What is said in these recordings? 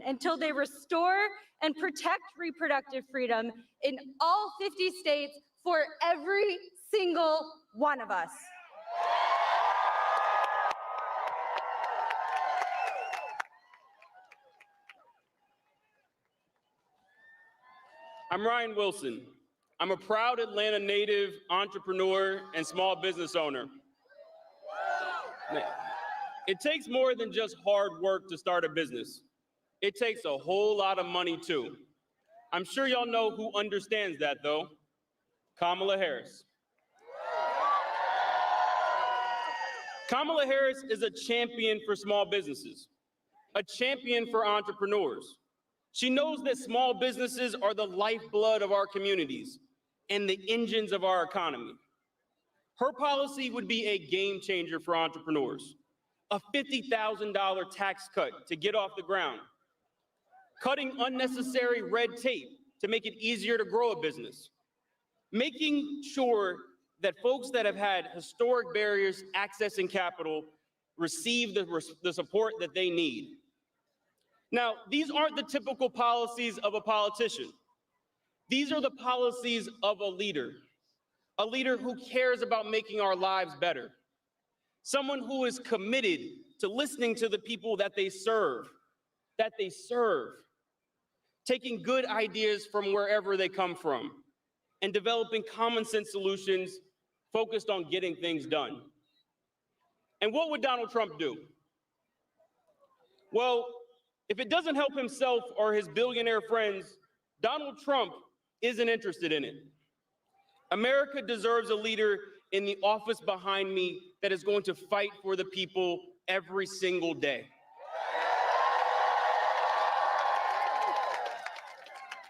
until they restore and protect reproductive freedom in all 50 states for every single one of us. I'm Ryan Wilson. I'm a proud Atlanta native, entrepreneur, and small business owner. It takes more than just hard work to start a business. It takes a whole lot of money too. I'm sure y'all know who understands that though. Kamala Harris. Kamala Harris is a champion for small businesses, a champion for entrepreneurs. She knows that small businesses are the lifeblood of our communities and the engines of our economy. Her policy would be a game changer for entrepreneurs. A $50,000 tax cut to get off the ground, cutting unnecessary red tape to make it easier to grow a business, making sure that folks that have had historic barriers accessing capital receive the support that they need. Now, these aren't the typical policies of a politician. These are the policies of a leader who cares about making our lives better, someone who is committed to listening to the people that they serve, taking good ideas from wherever they come from, and developing common sense solutions focused on getting things done. And what would Donald Trump do? Well, if it doesn't help himself or his billionaire friends, Donald Trump isn't interested in it. America deserves a leader in the office behind me that is going to fight for the people every single day.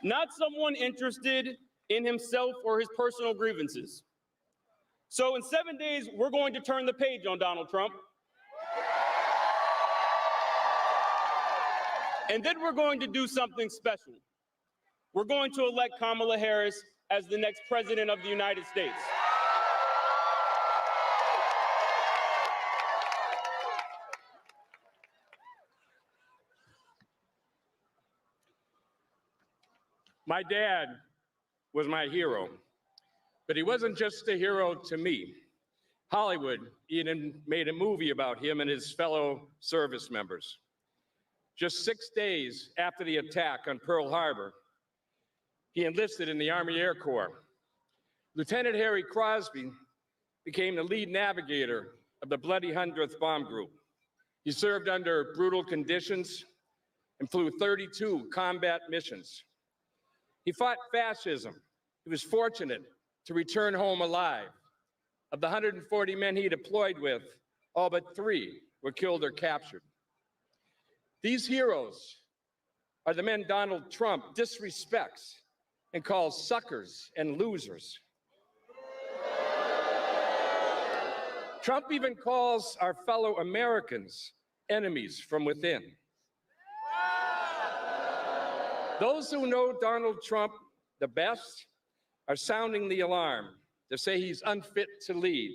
Not someone interested in himself or his personal grievances. So in 7 days, we're going to turn the page on Donald Trump. And then we're going to do something special. We're going to elect Kamala Harris as the next president of the United States. My dad was my hero, but he wasn't just a hero to me. Hollywood even made a movie about him and his fellow service members. Just 6 days after the attack on Pearl Harbor, he enlisted in the Army Air Corps. Lieutenant Harry Crosby became the lead navigator of the Bloody 100th Bomb Group. He served under brutal conditions and flew 32 combat missions. He fought fascism. He was fortunate to return home alive. Of the 140 men he deployed with, all but 3 were killed or captured. These heroes are the men Donald Trump disrespects and calls suckers and losers. Trump even calls our fellow Americans enemies from within. Those who know Donald Trump the best are sounding the alarm to say he's unfit to lead.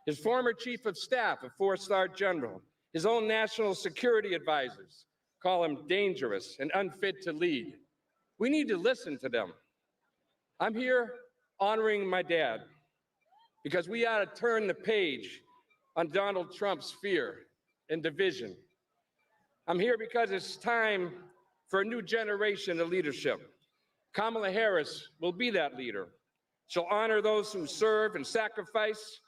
His former chief of staff, a 4-star general, his own national security advisors call him dangerous and unfit to lead. We need to listen to them. I'm here honoring my dad because we ought to turn the page on Donald Trump's fear and division. I'm here because it's time for a new generation of leadership. Kamala Harris will be that leader. She'll honor those who serve and sacrifice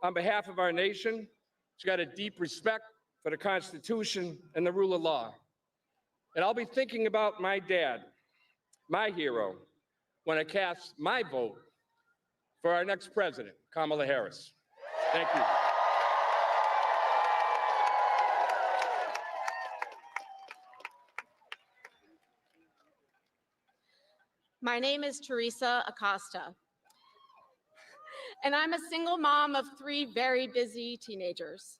on behalf of our nation. She's got a deep respect for the Constitution and the rule of law. And I'll be thinking about my dad, my hero, when I cast my vote for our next president, Kamala Harris. Thank you. My name is Teresa Acosta, and I'm a single mom of 3 very busy teenagers.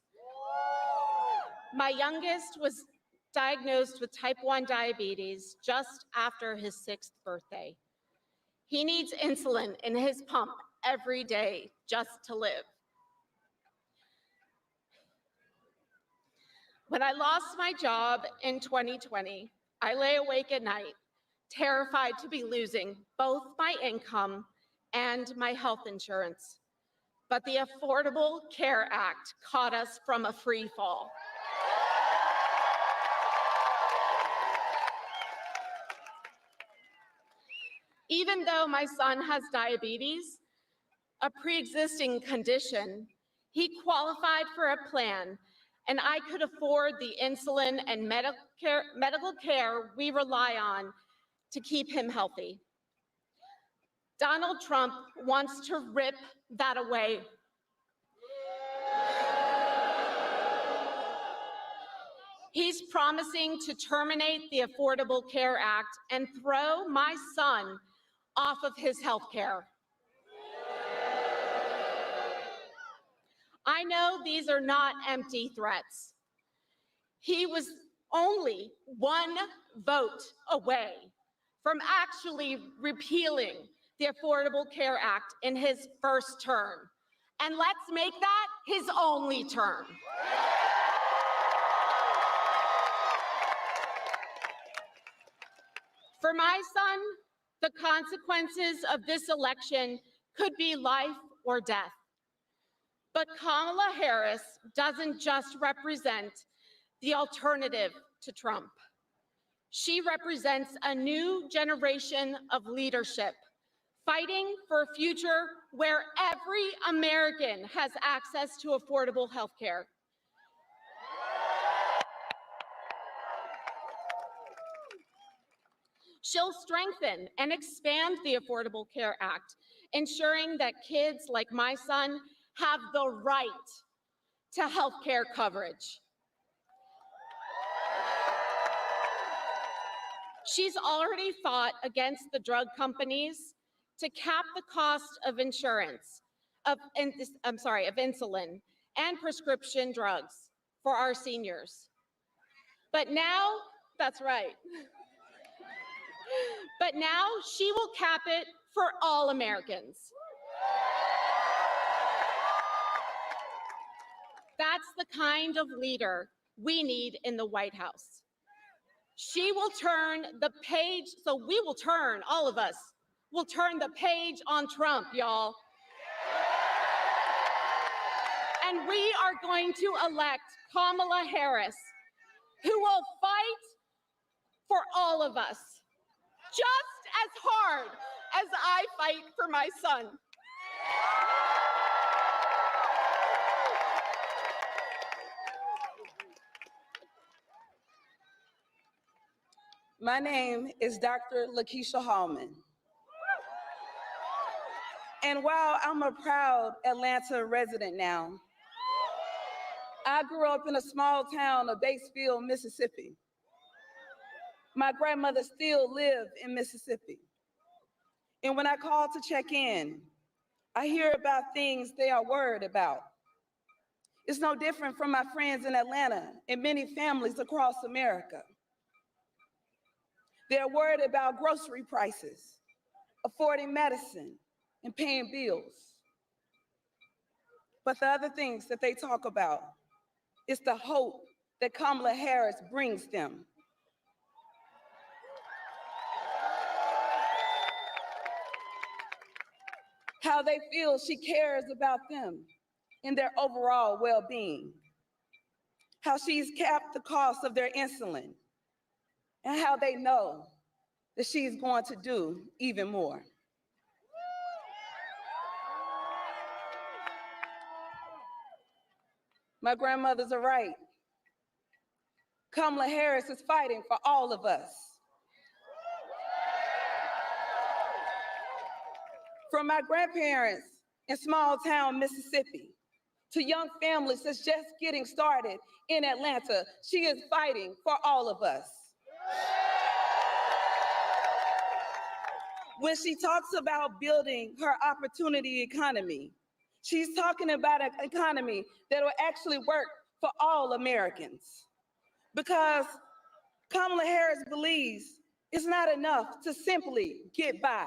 My youngest was diagnosed with type 1 diabetes just after his 6th birthday. He needs insulin in his pump every day just to live. When I lost my job in 2020, I lay awake at night, terrified to be losing both my income and my health insurance. But the Affordable Care Act caught us from a free fall. Even though my son has diabetes, a pre-existing condition, he qualified for a plan, and I could afford the insulin and medical care we rely on to keep him healthy. Donald Trump wants to rip that away. He's promising to terminate the Affordable Care Act and throw my son off of his health care. I know these are not empty threats. He was only one vote away from actually repealing the Affordable Care Act in his first term. And let's make that his only term. For my son, the consequences of this election could be life or death. But Kamala Harris doesn't just represent the alternative to Trump. She represents a new generation of leadership, fighting for a future where every American has access to affordable health care. She'll strengthen and expand the Affordable Care Act, ensuring that kids like my son have the right to health care coverage. She's already fought against the drug companies to cap the cost of insurance, of insulin and prescription drugs for our seniors. But now, that's right. But now she will cap it for all Americans. That's the kind of leader we need in the White House. She will turn the page, so we will turn, all of us, will turn the page on Trump, y'all. And we are going to elect Kamala Harris, who will fight for all of us, just as hard as I fight for my son. My name is Dr. Lakeisha Hallman. And while I'm a proud Atlanta resident now, I grew up in a small town of Batesville, Mississippi. My grandmother still lived in Mississippi. And when I call to check in, I hear about things they are worried about. It's no different from my friends in Atlanta and many families across America. They're worried about grocery prices, affording medicine, and paying bills. But the other things that they talk about is the hope that Kamala Harris brings them. How they feel she cares about them and their overall well-being. How she's capped the cost of their insulin, and how they know that she's going to do even more. My grandmothers are right. Kamala Harris is fighting for all of us. From my grandparents in small town Mississippi to young families that's just getting started in Atlanta, she is fighting for all of us. When she talks about building her opportunity economy, she's talking about an economy that will actually work for all Americans. Because Kamala Harris believes it's not enough to simply get by.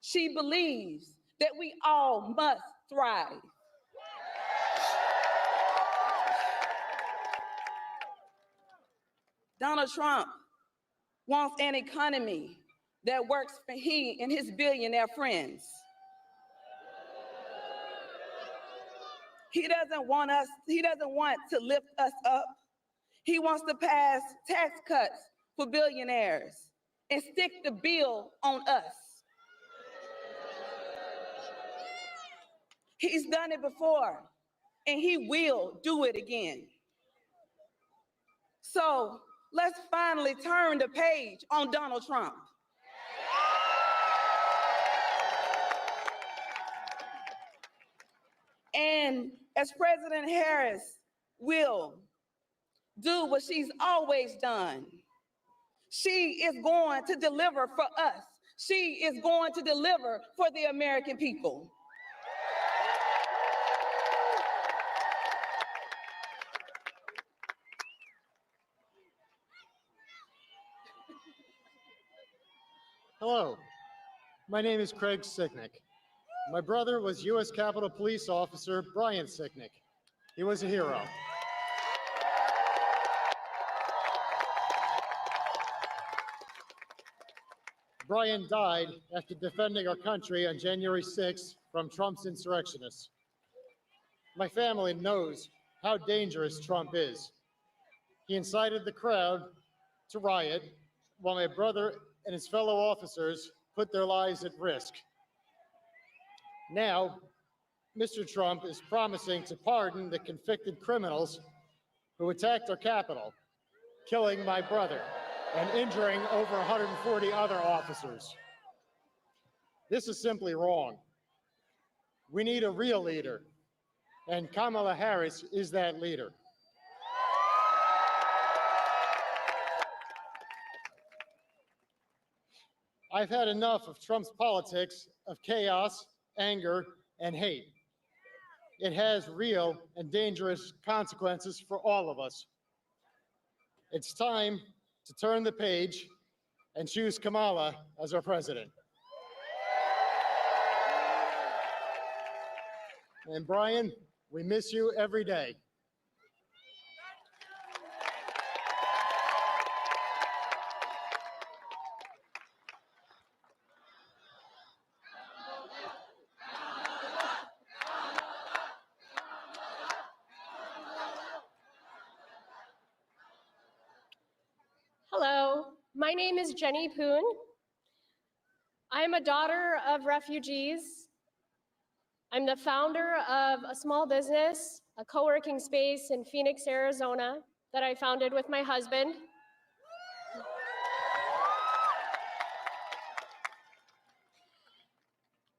She believes that we all must thrive. Donald Trump wants an economy that works for he and his billionaire friends. He doesn't want to lift us up. He wants to pass tax cuts for billionaires and stick the bill on us. He's done it before, and he will do it again. So let's finally turn the page on Donald Trump. And as President Harris will do what she's always done, she is going to deliver for us. She is going to deliver for the American people. Hello, my name is Craig Sicknick. My brother was U.S. Capitol Police Officer Brian Sicknick. He was a hero. Brian died after defending our country on January 6th from Trump's insurrectionists. My family knows how dangerous Trump is. He incited the crowd to riot while my brother and his fellow officers put their lives at risk. Now, Mr. Trump is promising to pardon the convicted criminals who attacked our Capitol, killing my brother and injuring over 140 other officers. This is simply wrong. We need a real leader, and Kamala Harris is that leader. I've had enough of Trump's politics of chaos, anger, and hate. It has real and dangerous consequences for all of us. It's time to turn the page and choose Kamala as our president. And Brian, we miss you every day. Hello, my name is Jenny Poon. I'm a daughter of refugees. I'm the founder of a small business, a co-working space in Phoenix, Arizona, that I founded with my husband.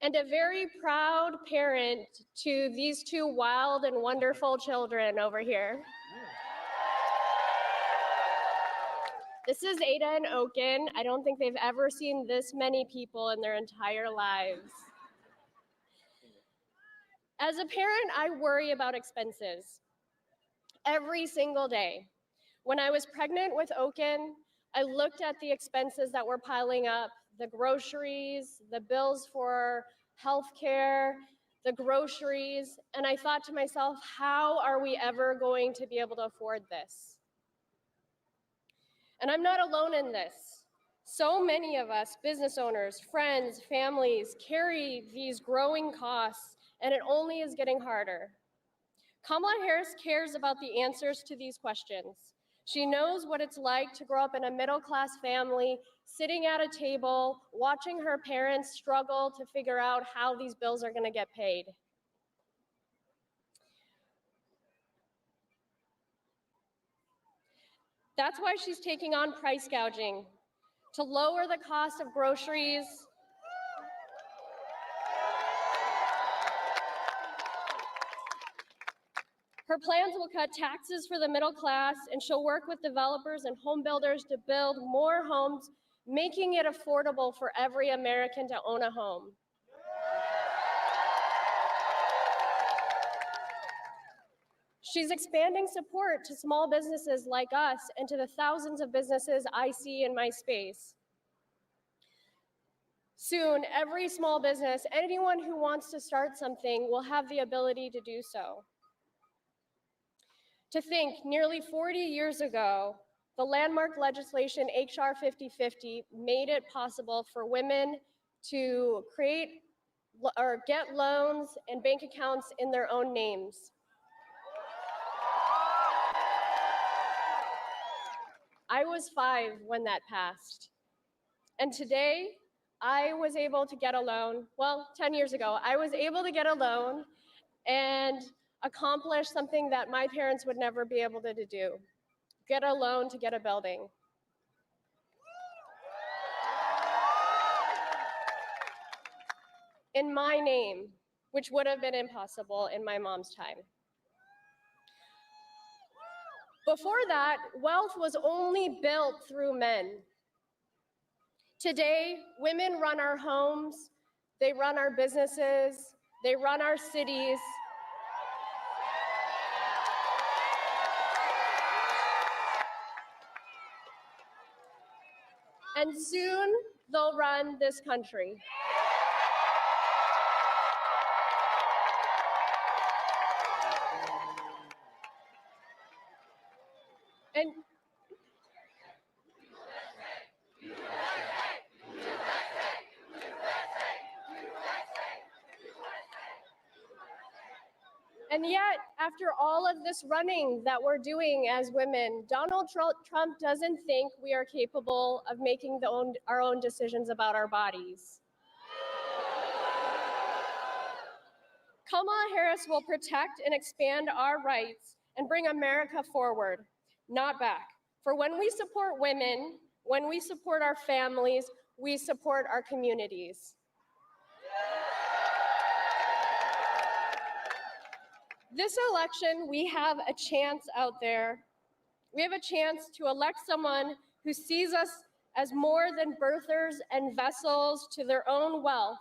And a very proud parent to these two wild and wonderful children over here. This is Ada and Oaken. I don't think they've ever seen this many people in their entire lives. As a parent, I worry about expenses every single day. When I was pregnant with Oaken, I looked at the expenses that were piling up, the groceries, the bills for healthcare, the groceries, and I thought to myself, how are we ever going to be able to afford this? And I'm not alone in this. So many of us, business owners, friends, families, carry these growing costs, and it only is getting harder. Kamala Harris cares about the answers to these questions. She knows what it's like to grow up in a middle-class family, sitting at a table, watching her parents struggle to figure out how these bills are going to get paid. That's why she's taking on price gouging, to lower the cost of groceries, her plans will cut taxes for the middle class, and she'll work with developers and home builders to build more homes, making it affordable for every American to own a home. She's expanding support to small businesses like us and to the thousands of businesses I see in my space. Soon, every small business, anyone who wants to start something, will have the ability to do so. To think, nearly 40 years ago, The landmark legislation, HR 5050, made it possible for women to create or get loans and bank accounts in their own names. I was 5 when that passed. And today, I was able to get a loan. Well, 10 years ago, I was able to get a loan and accomplish something that my parents would never be able to do. Get a loan to get a building. In my name, which would have been impossible in my mom's time. Before that, wealth was only built through men. Today, women run our homes, they run our businesses, they run our cities. And soon, they'll run this country. And yet, after all of this running that we're doing as women, Donald Trump doesn't think we are capable of making our own decisions about our bodies. Kamala Harris will protect and expand our rights and bring America forward, not back. For when we support women, when we support our families, we support our communities. This election, we have a chance out there. We have a chance to elect someone who sees us as more than birthers and vessels to their own wealth.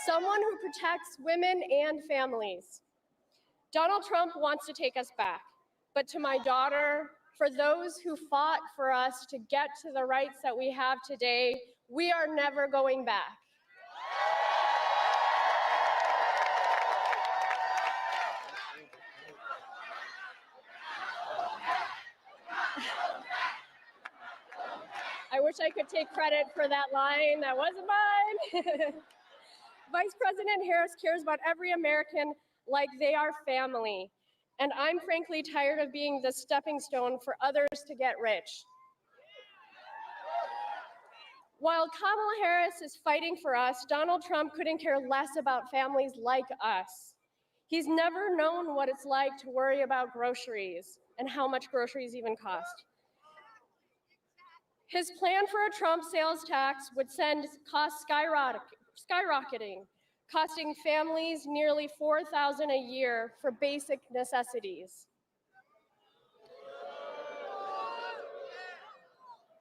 Someone who protects women and families. Donald Trump wants to take us back, but to my daughter, for those who fought for us to get to the rights that we have today, we are never going back. I wish I could take credit for that line. That wasn't mine. Vice President Harris cares about every American like they are family. And I'm frankly tired of being the stepping stone for others to get rich. While Kamala Harris is fighting for us, Donald Trump couldn't care less about families like us. He's never known what it's like to worry about groceries and how much groceries even cost. His plan for a Trump sales tax would send costs skyrocketing, costing families nearly $4,000 a year for basic necessities.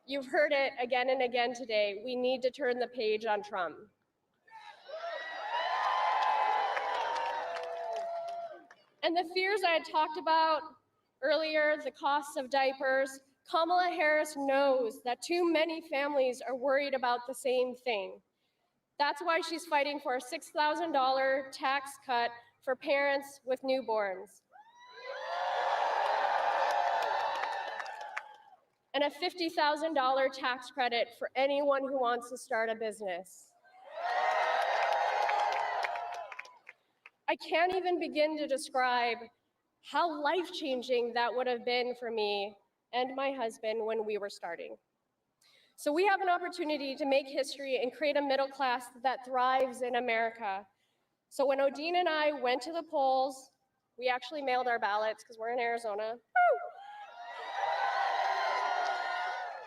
You've heard it again and again today. We need to turn the page on Trump. And the fears I had talked about earlier, the costs of diapers, Kamala Harris knows that too many families are worried about the same thing. That's why she's fighting for a $6,000 tax cut for parents with newborns. And a $50,000 tax credit for anyone who wants to start a business. I can't even begin to describe how life-changing that would have been for me and my husband when we were starting. So we have an opportunity to make history and create a middle class that thrives in America. So when Odine and I went to the polls, we actually mailed our ballots because we're in Arizona.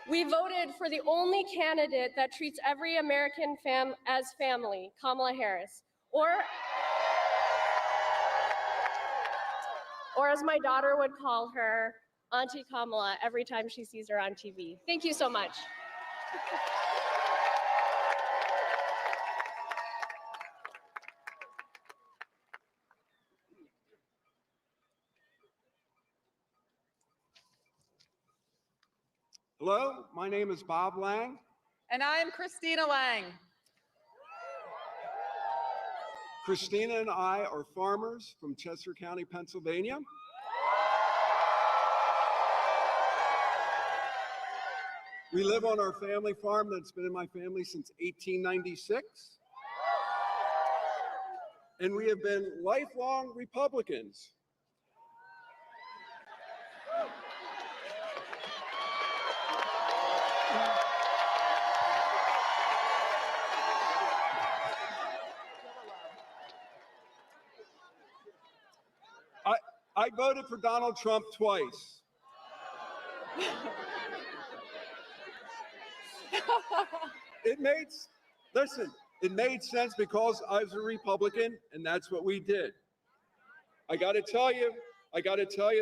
We voted for the only candidate that treats every American as family, Kamala Harris, or as my daughter would call her, Auntie Kamala, every time she sees her on TV. Thank you so much. Hello, my name is Bob Lang. And I'm Christina Lang. Christina and I are farmers from Chester County, Pennsylvania. We live on our family farm that's been in my family since 1896. And we have been lifelong Republicans. I voted for Donald Trump twice. It made sense because I was a Republican, and that's what we did. I got to tell you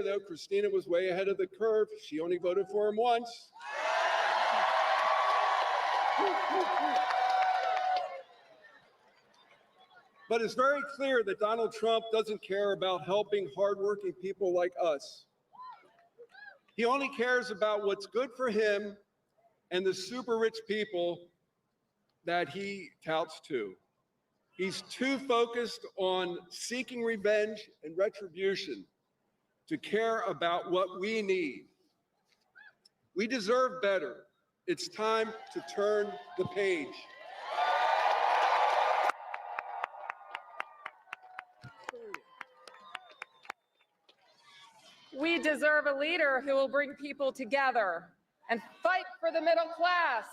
though, Christina was way ahead of the curve. She only voted for him once. But it's very clear that Donald Trump doesn't care about helping hardworking people like us. He only cares about what's good for him and the super rich people that he touts to. He's too focused on seeking revenge and retribution to care about what we need. We deserve better. It's time to turn the page. We deserve a leader who will bring people together and fight for the middle class.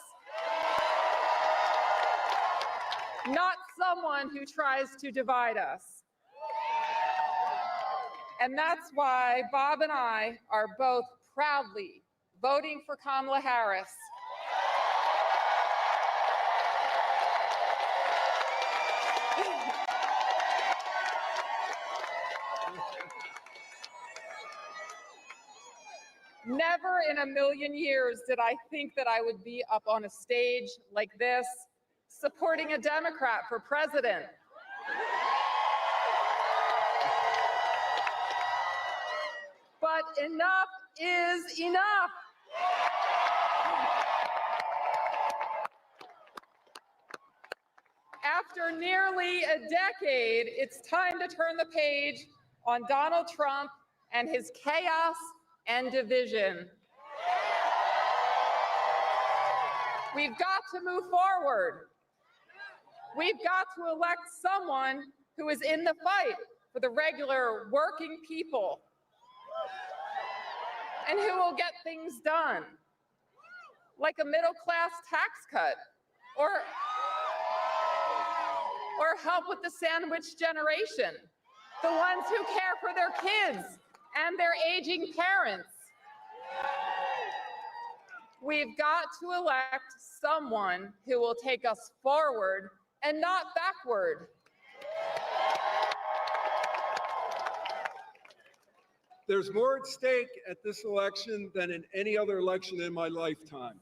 Not someone who tries to divide us. And that's why Bob and I are both proudly voting for Kamala Harris. Never in a million years did I think that I would be up on a stage like this, supporting a Democrat for president. But enough is enough. After nearly a decade, it's time to turn the page on Donald Trump and his chaos and division. We've got to move forward. We've got to elect someone who is in the fight for the regular working people and who will get things done, like a middle-class tax cut or help with the sandwich generation, the ones who care for their kids and their aging parents. We've got to elect someone who will take us forward and not backward. There's more at stake at this election than in any other election in my lifetime.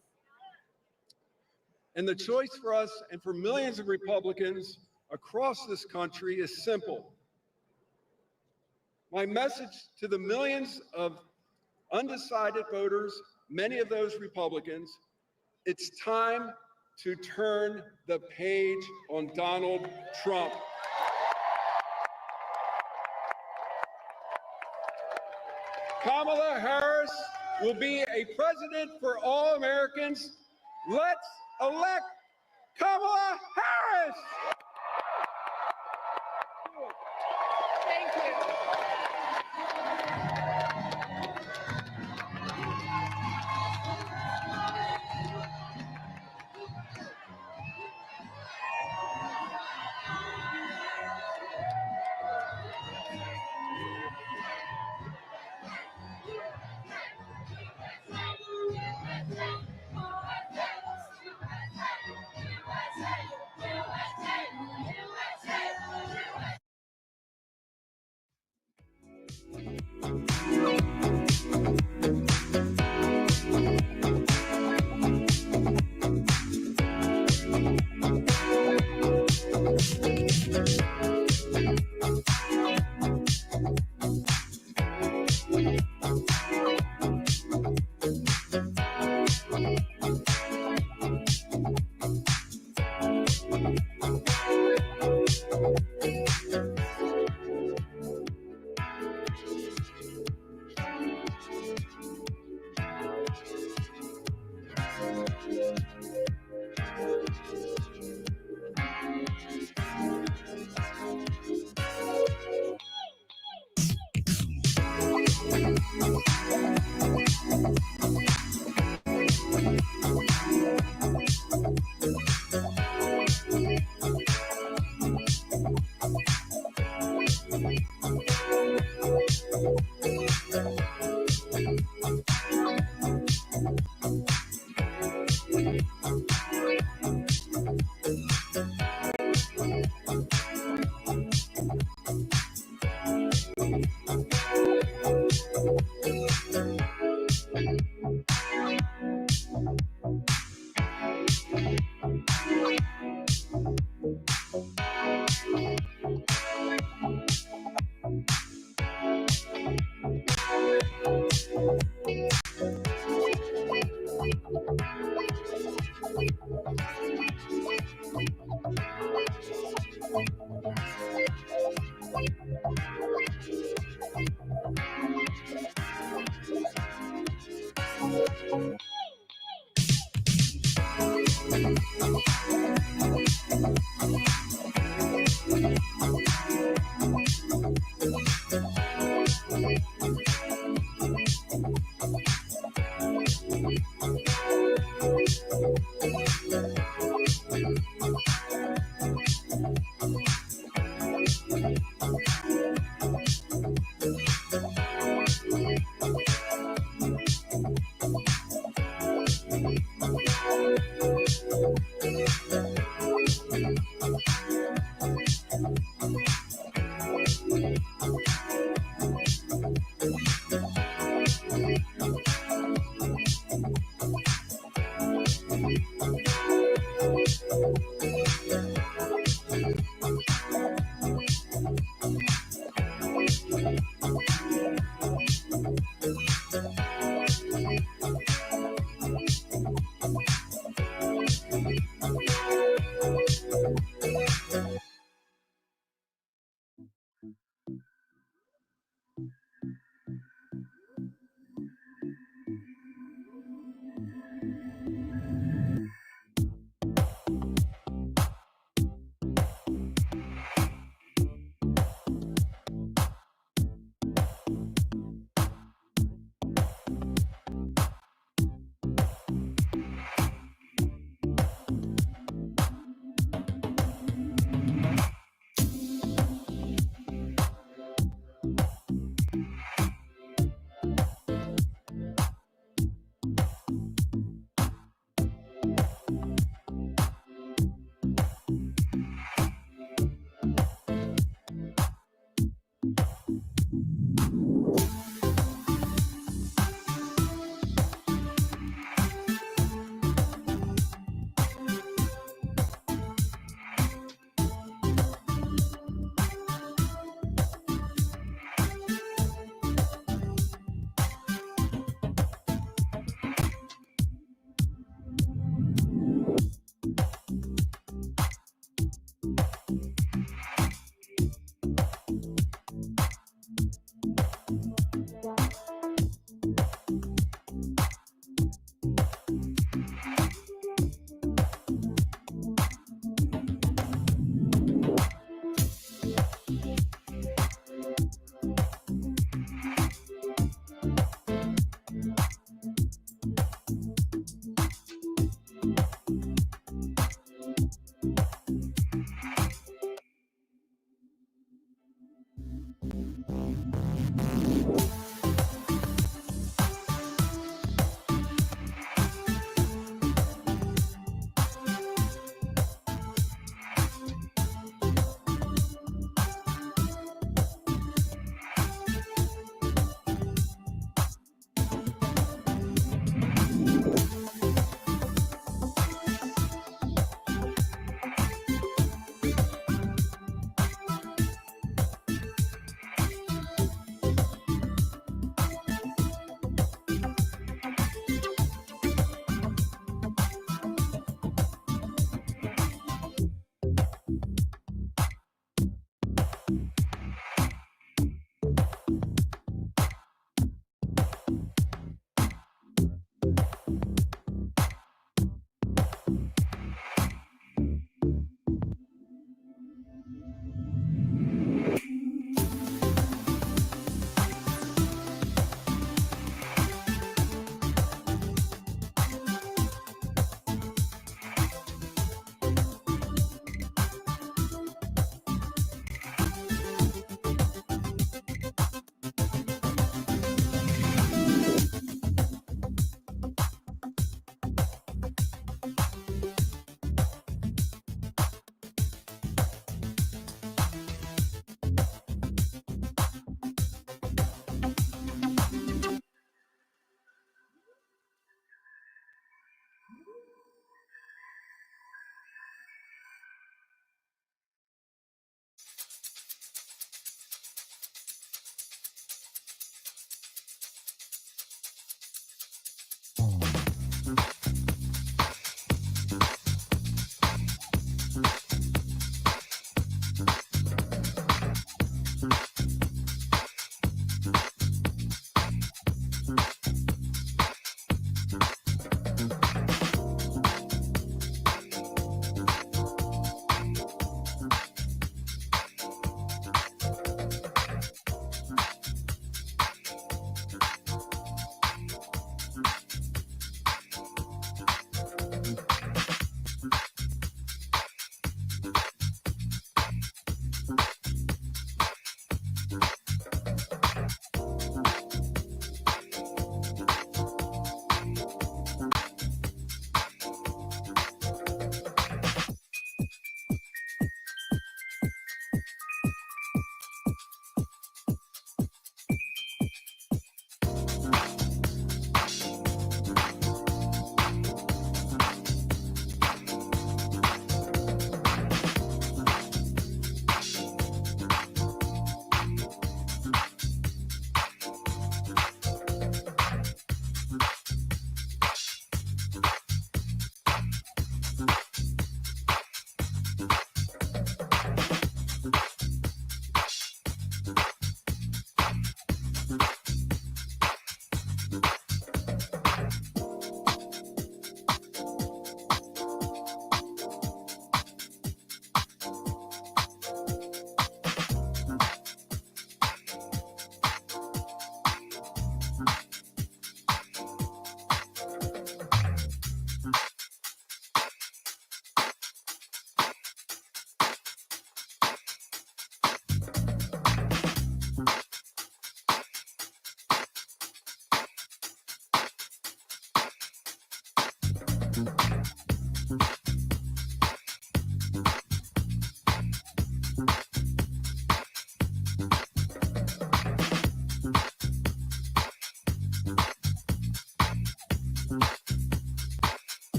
And the choice for us and for millions of Republicans across this country is simple. My message to the millions of undecided voters, many of those Republicans, it's time to turn the page on Donald Trump. Kamala Harris will be a president for all Americans. Let's elect Kamala Harris! Thank you.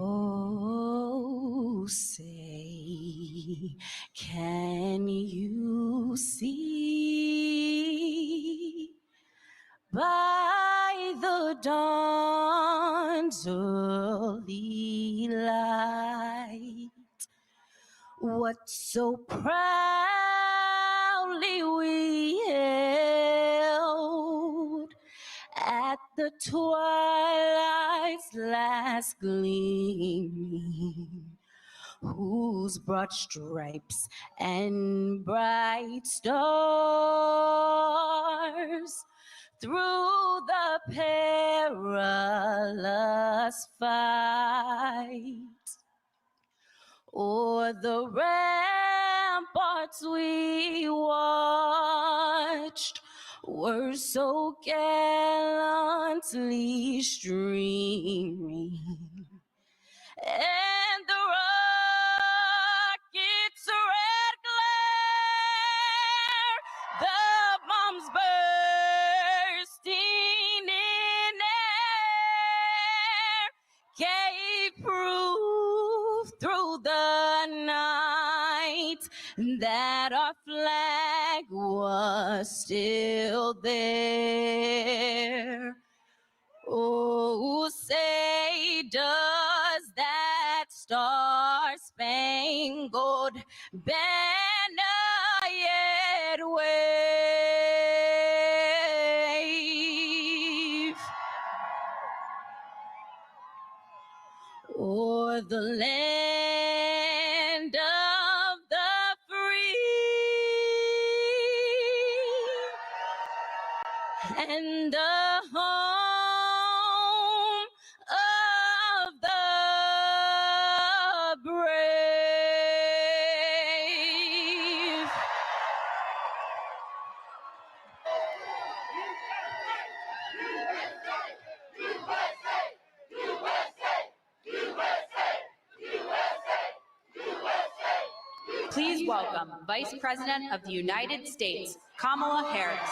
Oh, say, can you see by the dawn's early light what so proudly we held at the twilight's last gleaming, whose broad stripes and bright stars through the perilous fight o'er the ramparts we watched were so gallantly streaming, and the rocket's red glare, the bombs bursting in air, gave proof through the night that our flag was still there. Oh, say, does that star-spangled banner yet wave o'er the land of the free and the home of the brave? Please welcome Vice President of the United States, Kamala Harris.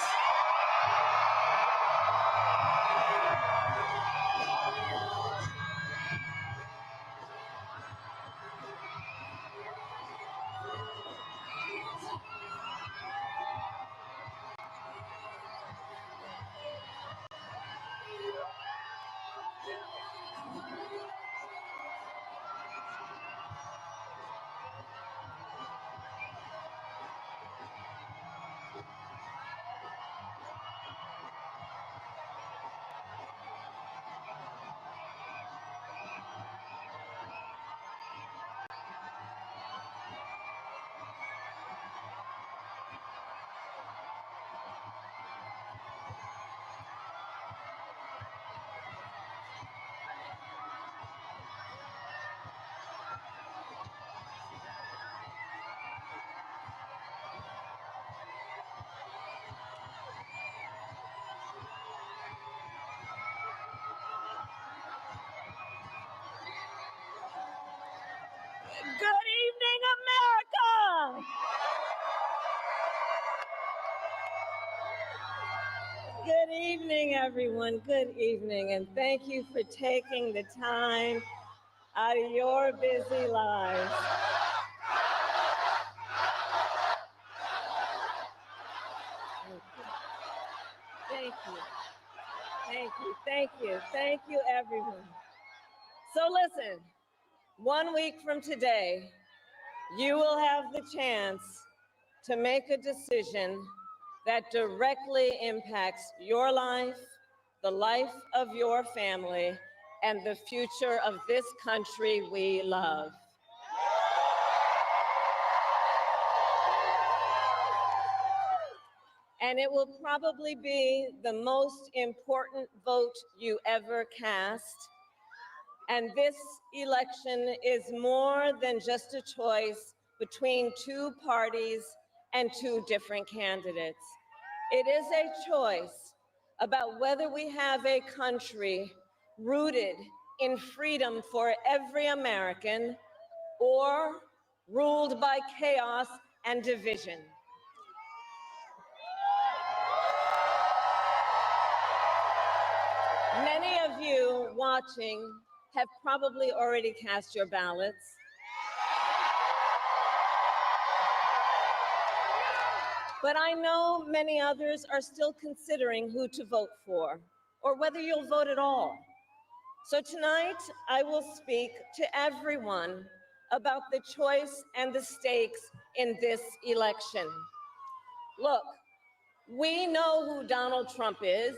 Good evening, America. Good evening, everyone. Good evening, and thank you for taking the time out of your busy lives. Thank you. Thank you. Thank you. Thank you, everyone. So listen, 1 week from today, you will have the chance to make a decision that directly impacts your life, the life of your family, and the future of this country we love. And it will probably be the most important vote you ever cast. And this election is more than just a choice between two parties and two different candidates. It is a choice about whether we have a country rooted in freedom for every American or ruled by chaos and division. Many of you watching have probably already cast your ballots. But I know many others are still considering who to vote for, or whether you'll vote at all. So tonight, I will speak to everyone about the choice and the stakes in this election. Look, we know who Donald Trump is.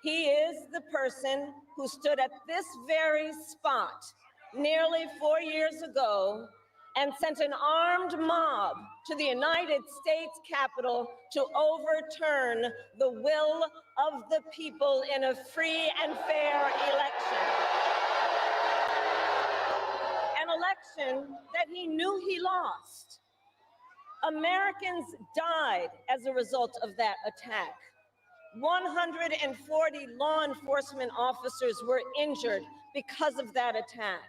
He is the person who stood at this very spot nearly 4 years ago and sent an armed mob to the United States Capitol to overturn the will of the people in a free and fair election. An election that he knew he lost. Americans died as a result of that attack. 140 law enforcement officers were injured because of that attack.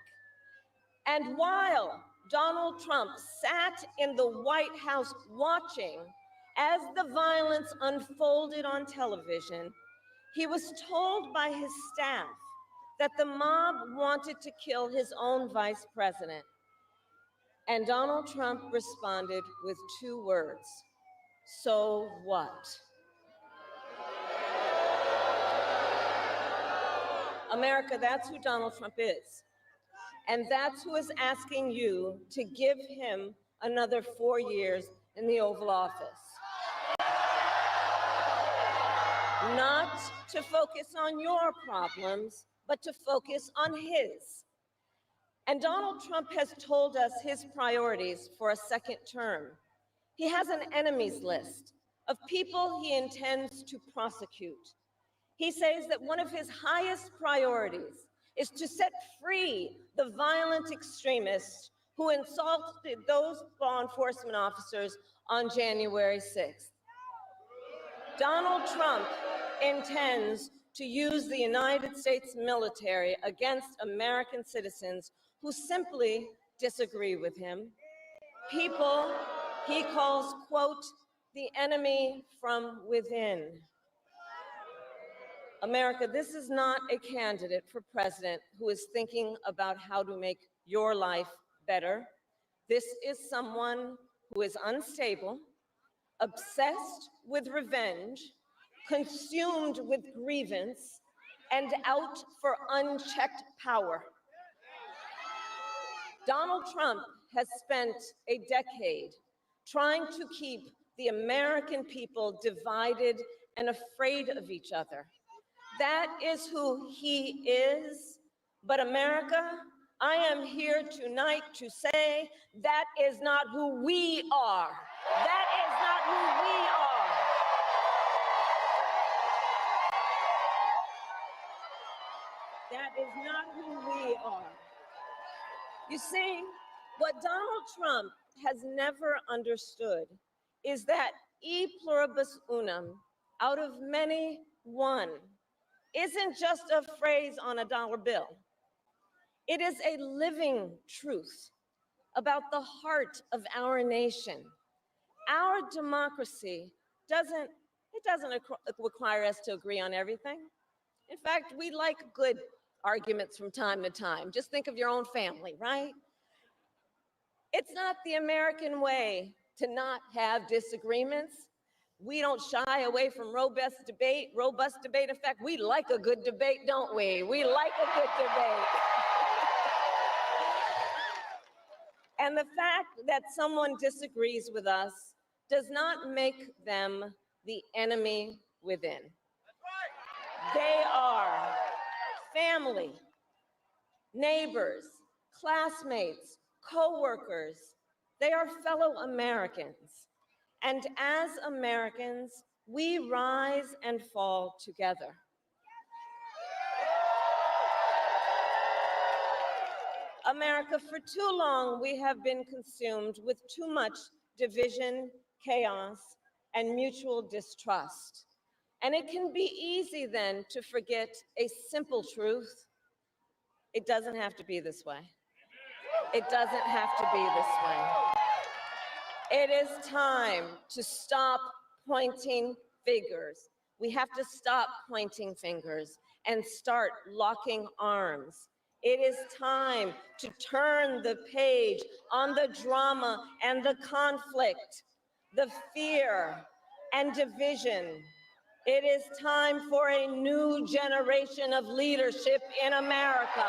And while Donald Trump sat in the White House watching as the violence unfolded on television, he was told by his staff that the mob wanted to kill his own vice president. And Donald Trump responded with 2 words: so what? America, that's who Donald Trump is. And that's who is asking you to give him another 4 years in the Oval Office. Not to focus on your problems, but to focus on his. And Donald Trump has told us his priorities for a second term. He has an enemies list of people he intends to prosecute. He says that one of his highest priorities is to set free the violent extremists who insulted those law enforcement officers on January 6th. Donald Trump intends to use the United States military against American citizens who simply disagree with him. People he calls, quote, the enemy from within. America, this is not a candidate for president who is thinking about how to make your life better. This is someone who is unstable, obsessed with revenge, consumed with grievance, and out for unchecked power. Donald Trump has spent a decade trying to keep the American people divided and afraid of each other. That is who he is. But America, I am here tonight to say that is not who we are. That is not who we are. That is not who we are. You see, what Donald Trump has never understood is that e pluribus unum, out of many, one, isn't just a phrase on a dollar bill. It is a living truth. about the heart of our nation. Our democracy doesn't require us to agree on everything. In fact, we like good arguments from time to time. Just think of your own family, right? It's not the American way to not have disagreements. We don't shy away from robust debate. In fact, we like a good debate, don't we? We like a good debate. And the fact that someone disagrees with us does not make them the enemy within. They are family, neighbors, classmates, co-workers. They are fellow Americans. And as Americans, we rise and fall together. America, for too long, we have been consumed with too much division, chaos, and mutual distrust. And it can be easy then to forget a simple truth. It doesn't have to be this way. It doesn't have to be this way. It is time to stop pointing fingers. We have to stop pointing fingers and start locking arms. It is time to turn the page on the drama and the conflict, the fear and division. It is time for a new generation of leadership in America.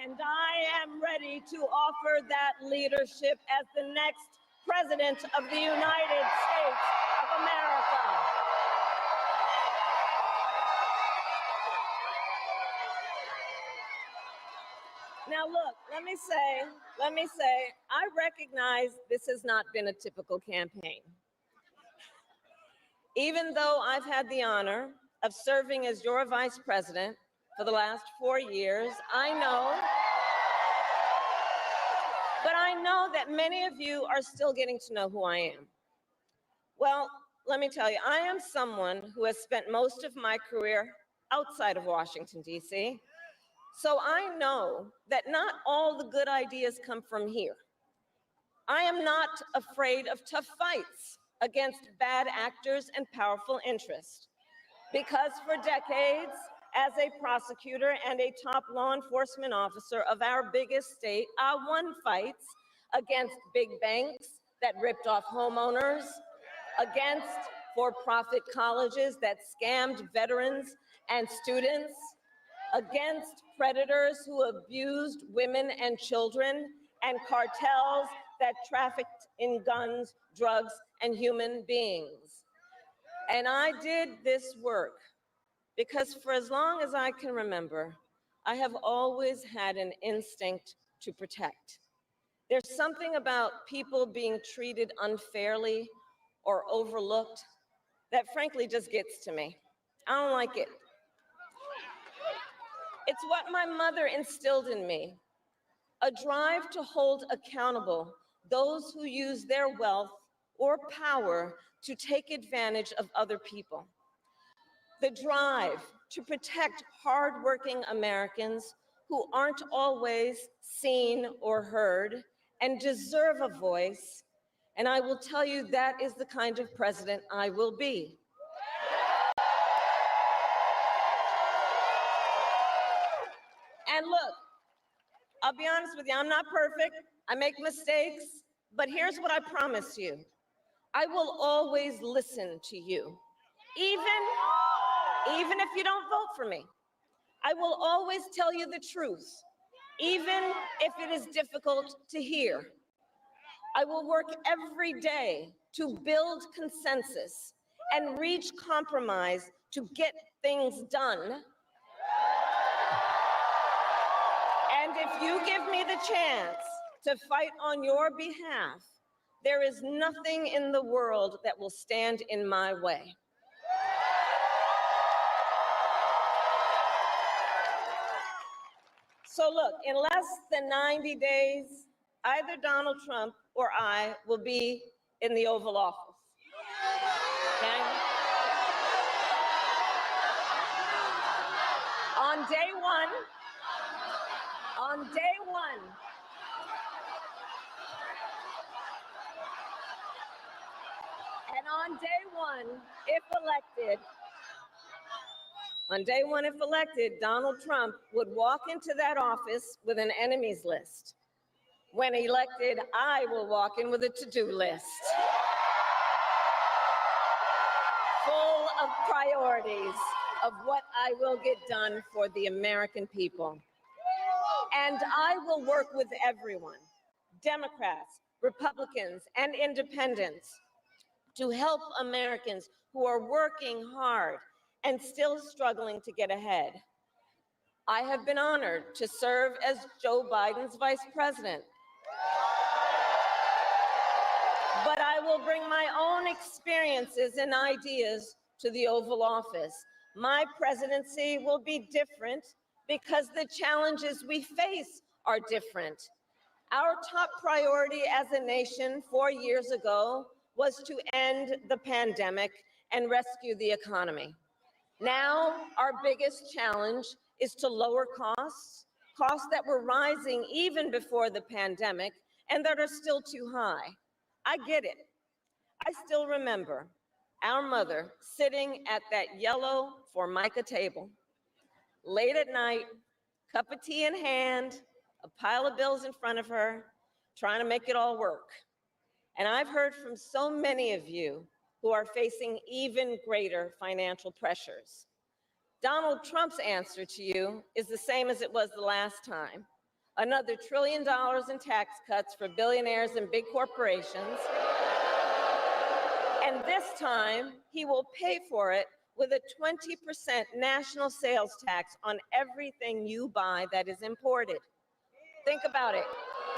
And I am ready to offer that leadership as the next President of the United States of America. Now look, let me say, I recognize this has not been a typical campaign. Even though I've had the honor of serving as your vice president for the last 4 years, I know that many of you are still getting to know who I am. Well, let me tell you, I am someone who has spent most of my career outside of Washington, D.C., so I know that not all the good ideas come from here. I am not afraid of tough fights against bad actors and powerful interests, because for decades, as a prosecutor and a top law enforcement officer of our biggest state, I won fights against big banks that ripped off homeowners, against for-profit colleges that scammed veterans and students, against predators who abused women and children, and cartels that trafficked in guns, drugs, and human beings. And I did this work because for as long as I can remember, I have always had an instinct to protect. There's something about people being treated unfairly or overlooked that frankly just gets to me. I don't like it. It's what my mother instilled in me, a drive to hold accountable those who use their wealth or power to take advantage of other people. The drive to protect hardworking Americans who aren't always seen or heard and deserve a voice. And I will tell you that is the kind of president I will be. And look, I'll be honest with you, I'm not perfect. I make mistakes, but here's what I promise you. I will always listen to you, even if you don't vote for me. I will always tell you the truth, even if it is difficult to hear. I will work every day to build consensus and reach compromise to get things done. And if you give me the chance to fight on your behalf, there is nothing in the world that will stand in my way. So look, in less than 90 days, either Donald Trump or I will be in the Oval Office. Okay? On day one, if elected, Donald Trump would walk into that office with an enemies list. When elected, I will walk in with a to-do list full of priorities of what I will get done for the American people. And I will work with everyone, Democrats, Republicans, and independents, to help Americans who are working hard and still struggling to get ahead. I have been honored to serve as Joe Biden's vice president. But I will bring my own experiences and ideas to the Oval Office. My presidency will be different because the challenges we face are different. Our top priority as a nation 4 years ago was to end the pandemic and rescue the economy. Now, our biggest challenge is to lower costs that were rising even before the pandemic and that are still too high. I get it. I still remember our mother sitting at that yellow Formica table, late at night, cup of tea in hand, a pile of bills in front of her, trying to make it all work. And I've heard from so many of you who are facing even greater financial pressures. Donald Trump's answer to you is the same as it was the last time. Another $1 trillion in tax cuts for billionaires and big corporations. And this time, he will pay for it with a 20% national sales tax on everything you buy that is imported. Think about it.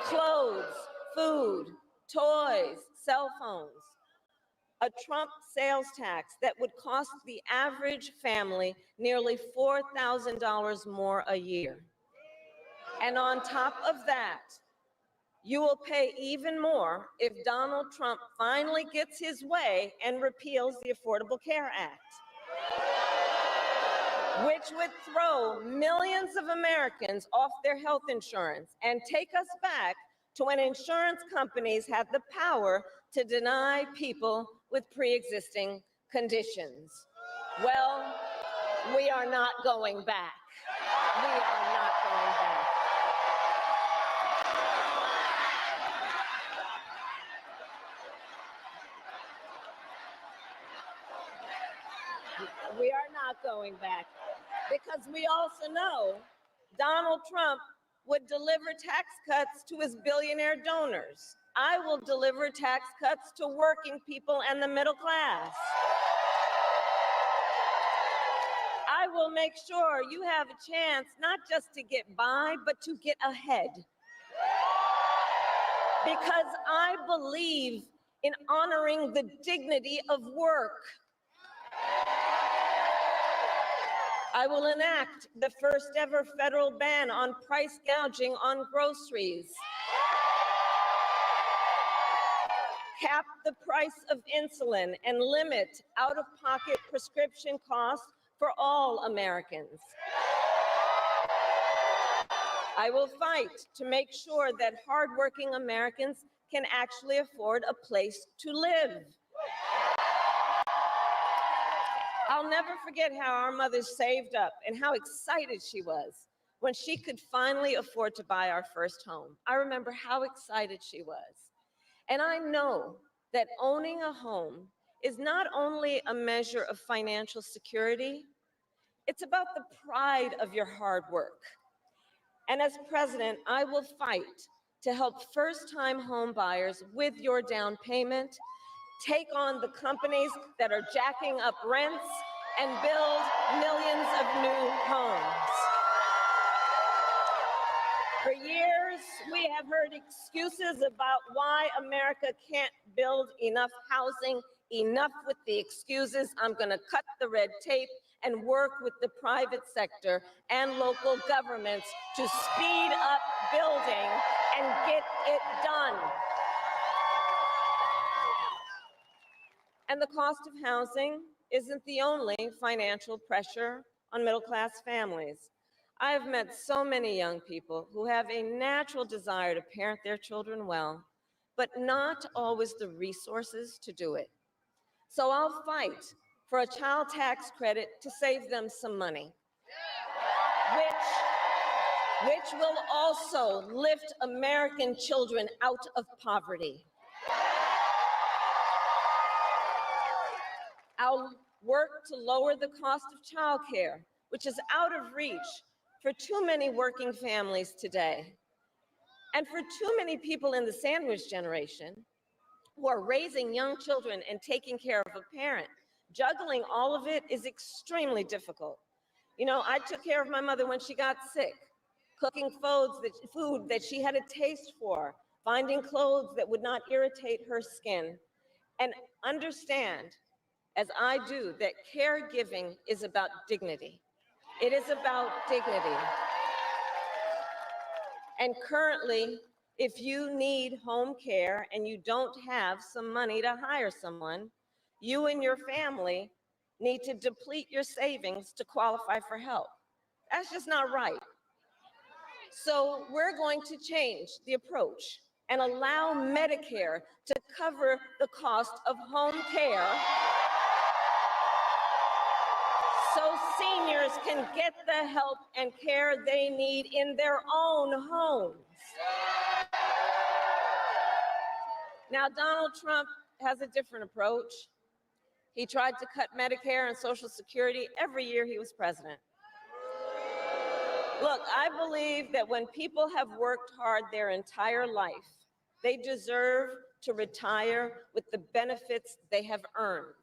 Clothes, food, toys, cell phones. A Trump sales tax that would cost the average family nearly $4,000 more a year. And on top of that, you will pay even more if Donald Trump finally gets his way and repeals the Affordable Care Act, which would throw millions of Americans off their health insurance and take us back to when insurance companies had the power to deny people with pre-existing conditions. Well, we are not going back. We are not going back. We are not going back because we also know Donald Trump would deliver tax cuts to his billionaire donors. I will deliver tax cuts to working people and the middle class. I will make sure you have a chance not just to get by, but to get ahead. Because I believe in honoring the dignity of work. I will enact the first ever federal ban on price gouging on groceries. Cap the price of insulin and limit out-of-pocket prescription costs for all Americans. I will fight to make sure that hardworking Americans can actually afford a place to live. I'll never forget how our mother saved up and how excited she was when she could finally afford to buy our first home. I remember how excited she was. And I know that owning a home is not only a measure of financial security, it's about the pride of your hard work. And as president, I will fight to help first-time home buyers with your down payment, take on the companies that are jacking up rents, and build millions of new homes. For years, we have heard excuses about why America can't build enough housing. Enough with the excuses. I'm going to cut the red tape and work with the private sector and local governments to speed up building and get it done. And the cost of housing isn't the only financial pressure on middle-class families. I have met so many young people who have a natural desire to parent their children well, but not always the resources to do it. So I'll fight for a child tax credit to save them some money, which will also lift American children out of poverty. I'll work to lower the cost of childcare, which is out of reach for too many working families today. And for too many people in the sandwich generation who are raising young children and taking care of a parent, juggling all of it is extremely difficult. You know, I took care of my mother when she got sick, cooking food that she had a taste for, finding clothes that would not irritate her skin, and understand, as I do, that caregiving is about dignity. It is about dignity. And currently, if you need home care and you don't have some money to hire someone, you and your family need to deplete your savings to qualify for help. That's just not right. So we're going to change the approach and allow Medicare to cover the cost of home care so seniors can get the help and care they need in their own homes. Now, Donald Trump has a different approach. He tried to cut Medicare and Social Security every year he was president. Look, I believe that when people have worked hard their entire life, they deserve to retire with the benefits they have earned.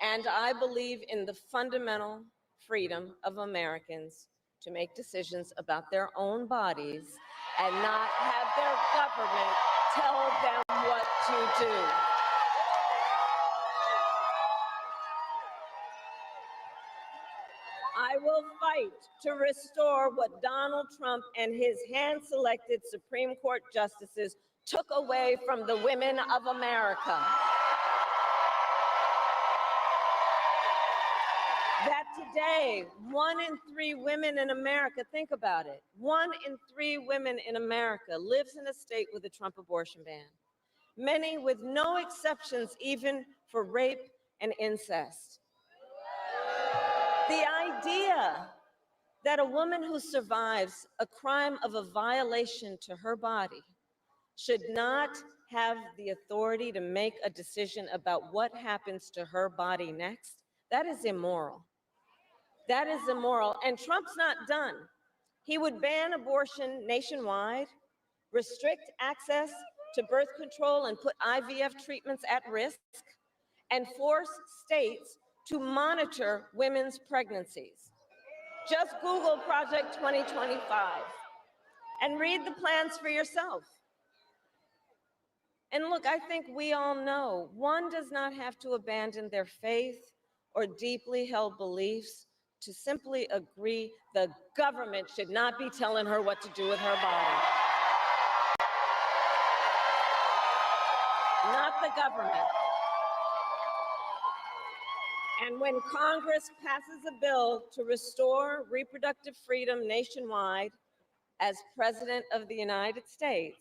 And I believe in the fundamental freedom of Americans to make decisions about their own bodies and not have their government tell them what to do. I will fight to restore what Donald Trump and his hand-selected Supreme Court justices took away from the women of America. That today, 1 in 3 women in America, think about it, 1 in 3 women in America lives in a state with a Trump abortion ban. Many with no exceptions even for rape and incest. The idea that a woman who survives a crime of a violation to her body should not have the authority to make a decision about what happens to her body next, that is immoral. That is immoral, and Trump's not done. He would ban abortion nationwide, restrict access to birth control and put IVF treatments at risk, and force states to monitor women's pregnancies. Just Google Project 2025 and read the plans for yourself. And look, I think we all know one does not have to abandon their faith or deeply held beliefs to simply agree the government should not be telling her what to do with her body. Not the government. And when Congress passes a bill to restore reproductive freedom nationwide, as President of the United States,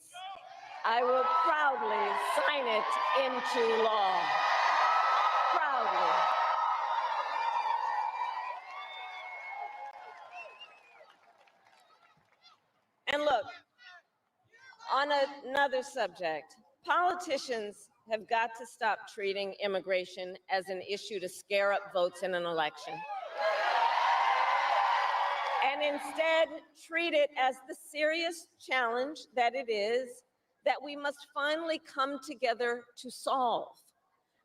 I will proudly sign it into law. Proudly. And look, on another subject, politicians have got to stop treating immigration as an issue to scare up votes in an election, and instead treat it as the serious challenge that it is that we must finally come together to solve.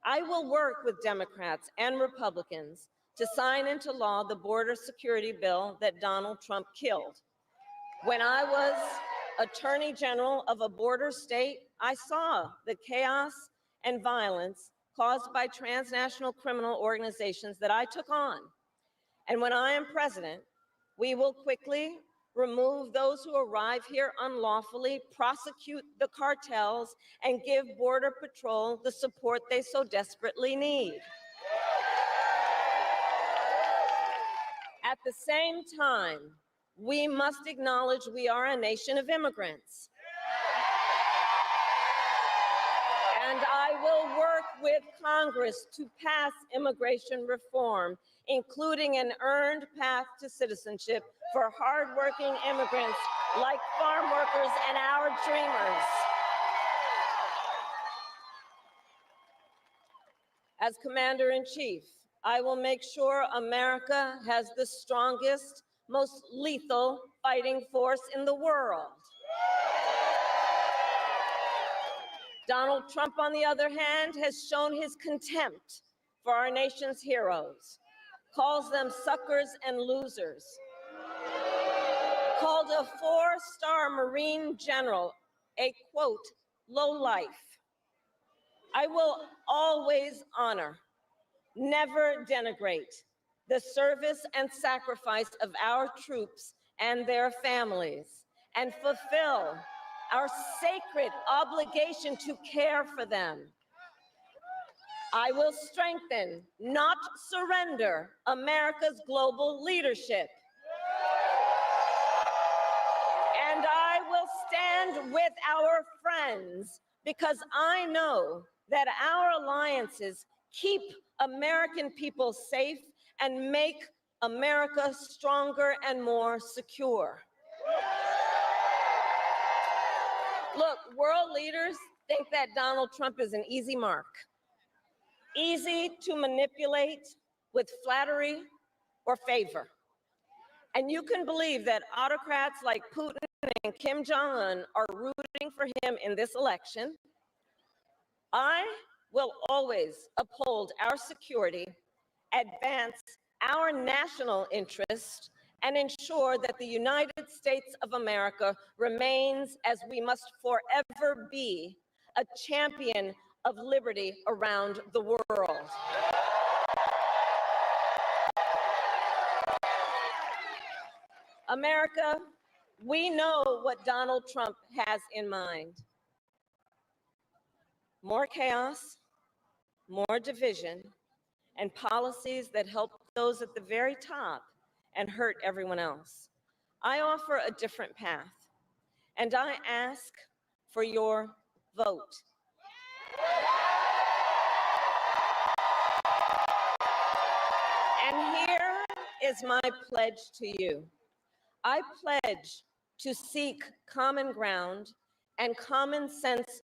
I will work with Democrats and Republicans to sign into law the border security bill that Donald Trump killed. When I was Attorney General of a border state, I saw the chaos and violence caused by transnational criminal organizations that I took on. And when I am president, we will quickly remove those who arrive here unlawfully, prosecute the cartels, and give Border Patrol the support they so desperately need. At the same time, we must acknowledge we are a nation of immigrants. And I will work with Congress to pass immigration reform, including an earned path to citizenship for hardworking immigrants like farm workers and our dreamers. As Commander-in-Chief, I will make sure America has the strongest, most lethal fighting force in the world. Donald Trump, on the other hand, has shown his contempt for our nation's heroes, calls them suckers and losers, called a four-star Marine general a, quote, lowlife. I will always honor, never denigrate, the service and sacrifice of our troops and their families, and fulfill our sacred obligation to care for them. I will strengthen, not surrender, America's global leadership. And I will stand with our friends because I know that our alliances keep American people safe and make America stronger and more secure. Look, world leaders think that Donald Trump is an easy mark, easy to manipulate with flattery or favor. And you can believe that autocrats like Putin and Kim Jong-un are rooting for him in this election. I will always uphold our security, advance our national interest, and ensure that the United States of America remains, as we must forever be, a champion of liberty around the world. America, we know what Donald Trump has in mind. More chaos, more division, and policies that help those at the very top and hurt everyone else. I offer a different path, and I ask for your vote. And here is my pledge to you. I pledge to seek common ground and common sense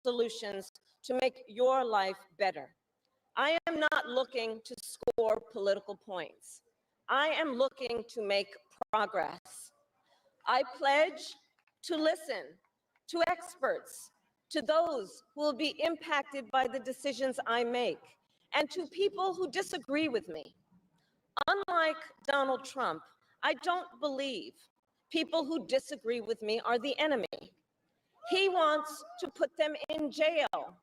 solutions to make your life better. I am not looking to score political points. I am looking to make progress. I pledge to listen to experts, to those who will be impacted by the decisions I make, and to people who disagree with me. Unlike Donald Trump, I don't believe people who disagree with me are the enemy. He wants to put them in jail.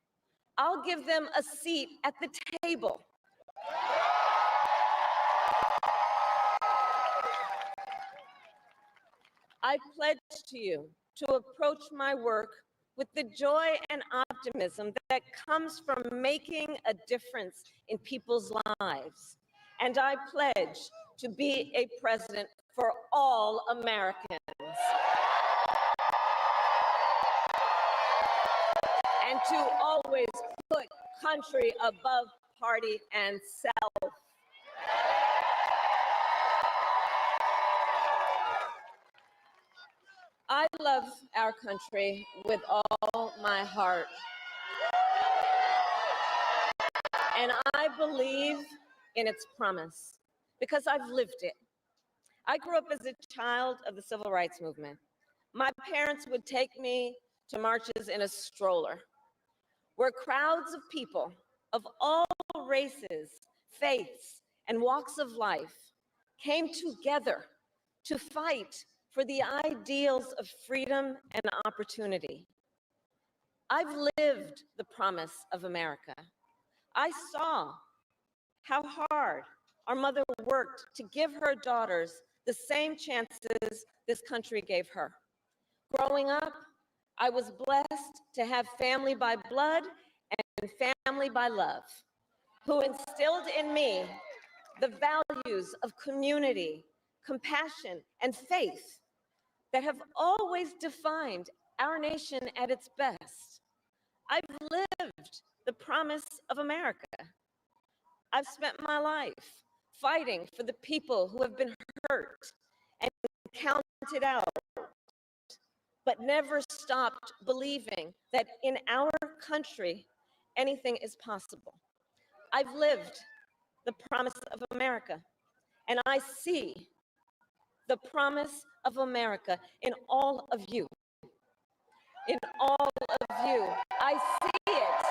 I'll give them a seat at the table. I pledge to you to approach my work with the joy and optimism that comes from making a difference in people's lives. And I pledge to be a president for all Americans. And to always put country above party and self. I love our country with all my heart. And I believe in its promise because I've lived it. I grew up as a child of the Civil Rights Movement. My parents would take me to marches in a stroller, where crowds of people of all races, faiths, and walks of life came together to fight for the ideals of freedom and opportunity. I've lived the promise of America. I saw how hard our mother worked to give her daughters the same chances this country gave her. Growing up, I was blessed to have family by blood and family by love, who instilled in me the values of community, compassion, and faith that have always defined our nation at its best. I've lived the promise of America. I've spent my life fighting for the people who have been hurt and counted out, but never stopped believing that in our country, anything is possible. I've lived the promise of America, and I see the promise of America in all of you. In all of you. I see it.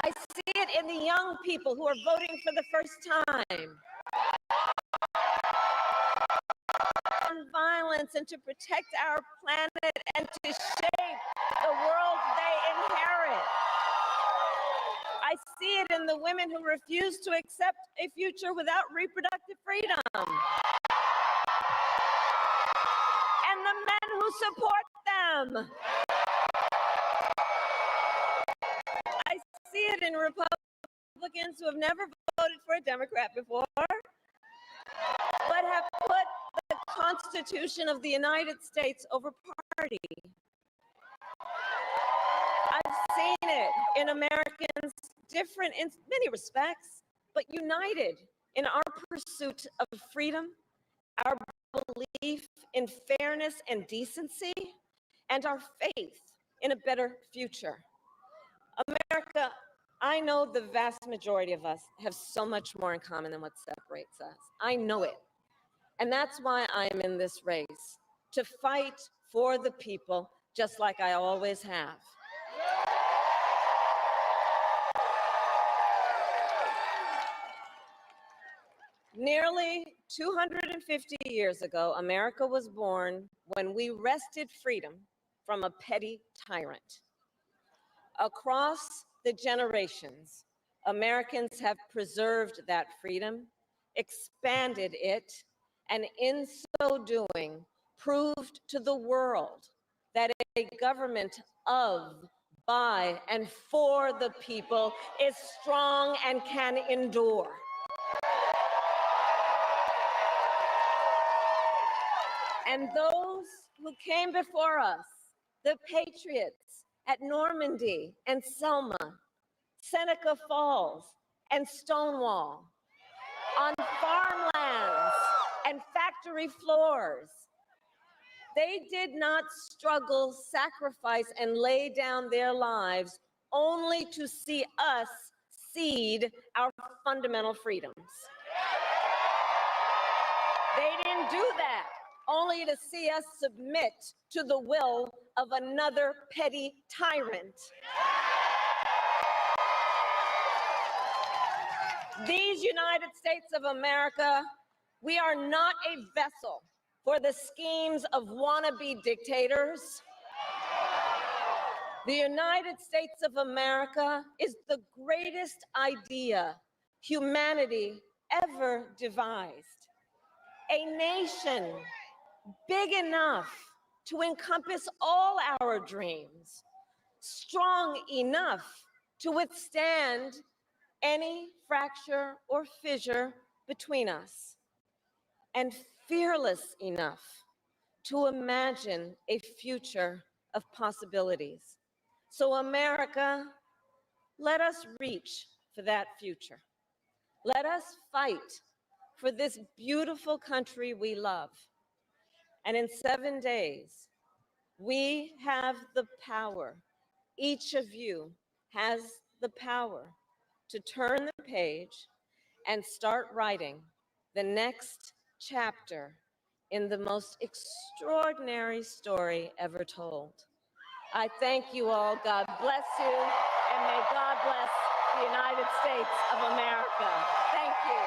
I see it in the young people who are voting for the first time. On violence and to protect our planet and to shape the world they inherit. I see it in the women who refuse to accept a future without reproductive freedom. And the men who support them. I see it in Republicans who have never voted for a Democrat before, but have put the Constitution of the United States over party. I've seen it in Americans different in many respects, but united in our pursuit of freedom, our belief in fairness and decency, and our faith in a better future. America, I know the vast majority of us have so much more in common than what separates us. I know it. And that's why I'm in this race, to fight for the people, just like I always have. Nearly 250 years ago, America was born when we wrested freedom from a petty tyrant. Across the generations, Americans have preserved that freedom, expanded it, and in so doing, proved to the world that a government of, by, and for the people is strong and can endure. And those who came before us, the patriots at Normandy and Selma, Seneca Falls and Stonewall, on farmlands and factory floors, they did not struggle, sacrifice, and lay down their lives only to see us cede our fundamental freedoms. They didn't do that only to see us submit to the will of another petty tyrant. These United States of America, we are not a vessel for the schemes of wannabe dictators. The United States of America is the greatest idea humanity ever devised. A nation big enough to encompass all our dreams, strong enough to withstand any fracture or fissure between us, and fearless enough to imagine a future of possibilities. So America, let us reach for that future. Let us fight for this beautiful country we love. And in 7 days, we have the power, each of you has the power to turn the page and start writing the next chapter in the most extraordinary story ever told. I thank you all. God bless you, and may God bless the United States of America. Thank you.